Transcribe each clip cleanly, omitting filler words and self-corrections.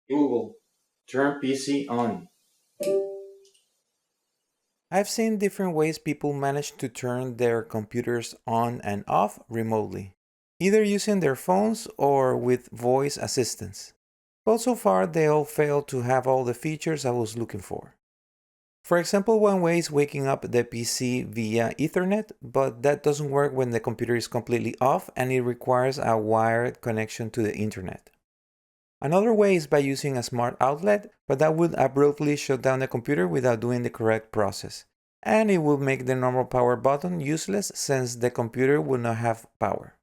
Google, turn PC on. I've seen different ways people manage to turn their computers on and off remotely, either using their phones or with voice assistants. But so far, they all fail to have all the features I was looking for. For example, one way is waking up the PC via Ethernet, but that doesn't work when the computer is completely off and it requires a wired connection to the internet. Another way is by using a smart outlet, but that would abruptly shut down the computer without doing the correct process. And it would make the normal power button useless since the computer would not have power.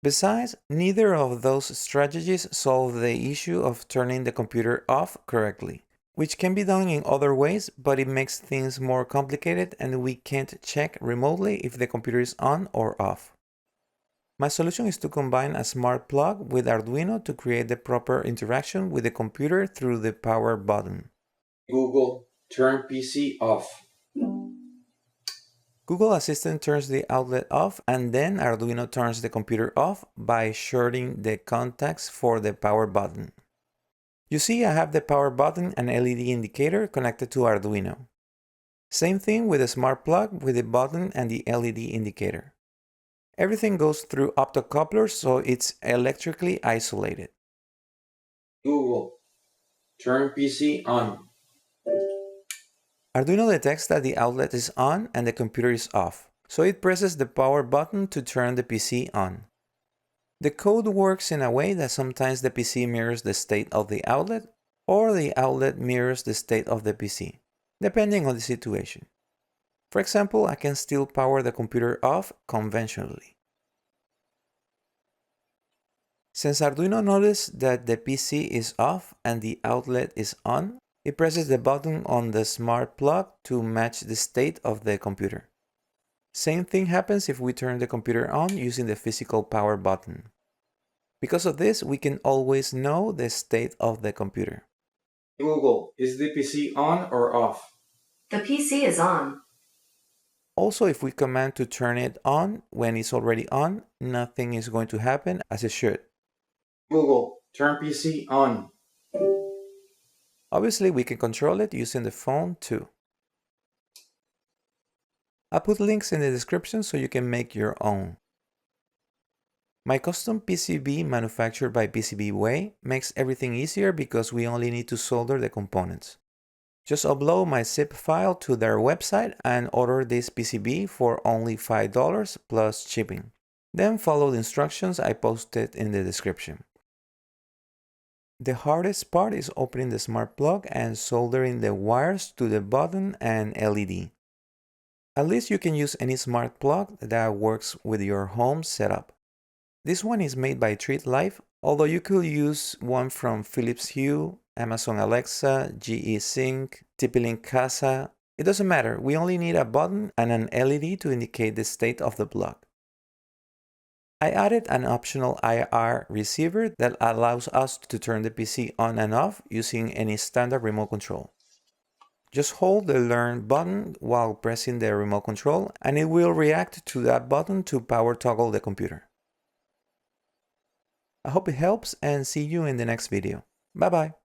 Besides, neither of those strategies solve the issue of turning the computer off correctly, which can be done in other ways, but it makes things more complicated and we can't check remotely if the computer is on or off. My solution is to combine a smart plug with Arduino to create the proper interaction with the computer through the power button. Google, turn PC off. Google Assistant turns the outlet off and then Arduino turns the computer off by shorting the contacts for the power button. You see, I have the power button and LED indicator connected to Arduino. Same thing with the smart plug with the button and the LED indicator. Everything goes through optocouplers, so it's electrically isolated. Google, turn PC on. Arduino detects that the outlet is on and the computer is off, so it presses the power button to turn the PC on. The code works in a way that sometimes the PC mirrors the state of the outlet, or the outlet mirrors the state of the PC, depending on the situation. For example, I can still power the computer off conventionally. Since Arduino noticed that the PC is off and the outlet is on, it presses the button on the smart plug to match the state of the computer. Same thing happens if we turn the computer on using the physical power button. Because of this, we can always know the state of the computer. Google, is the PC on or off? The PC is on. Also, if we command to turn it on when it's already on, nothing is going to happen as it should. Google, turn PC on. Obviously, we can control it using the phone too. I'll put links in the description so you can make your own. My custom PCB manufactured by PCBWay makes everything easier because we only need to solder the components. Just upload my zip file to their website and order this PCB for only $5 plus shipping. Then follow the instructions I posted in the description. The hardest part is opening the smart plug and soldering the wires to the button and LED. At least you can use any smart plug that works with your home setup. This one is made by Treat Life, although you could use one from Philips Hue, Amazon Alexa, GE Sync, TP-Link Casa. It doesn't matter, we only need a button and an LED to indicate the state of the plug. I added an optional IR receiver that allows us to turn the PC on and off using any standard remote control. Just hold the Learn button while pressing the remote control and it will react to that button to power toggle the computer. I hope it helps and see you in the next video. Bye bye.